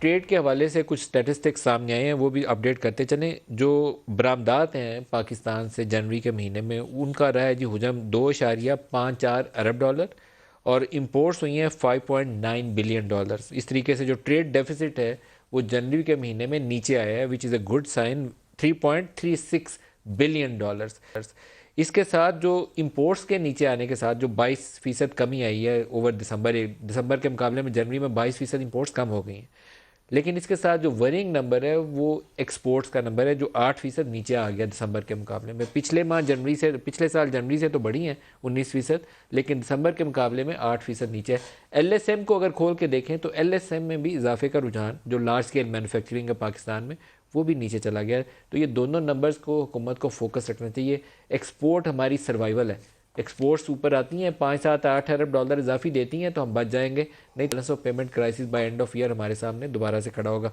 Trade के हवाले से कुछ स्टैटिस्टिक्स सामने आए हैं, वो भी अपडेट करते चलें। जो बरामदात हैं पाकिस्तान से जनवरी के महीने में, उनका रहा है जी हुजम 2.54 अरब डॉलर, और इंपोर्ट्स हुई हैं 5.9 बिलियन डॉलर्स। इस तरीके से जो ट्रेड डेफिसिट है वो जनवरी के महीने में नीचे आया है, which is a good sign, 3.36 billion dollars. इसके साथ जो इंपोर्ट्स के नीचे आने के साथ जो 22% कमी आई है ओवर दिसंबर के मुकाबले में जनवरी में 22% इंपोर्ट्स कम हो गई हैं। लेकिन इसके साथ जो वरिंग नंबर है वो एक्सपोर्ट्स का नंबर है, जो 8% नीचे आ गया दिसंबर के मुकाबले में। पिछले साल जनवरी से तो बढ़ी हैं 19%, लेकिन दिसंबर के मुकाबले में 8% नीचे है। एलएसएम को अगर खोल के देखें तो एलएसएम में भी इजाफे का रुझान, जो लार्ज स्केल मैन्युफैक्चरिंग है पाकिस्तान में, वो भी नीचे चला गया है। तो ये दोनों नंबर्स को हुकूमत को फोकस रखना चाहिए। एक्सपोर्ट हमारी सर्वाइवल है। एक्सपोर्ट्स ऊपर आती हैं, 5, 7, 8 अरब डॉलर इजाफी देती हैं तो हम बच जाएंगे, नहीं balance of payment crisis by end of year हमारे सामने दोबारा से खड़ा होगा।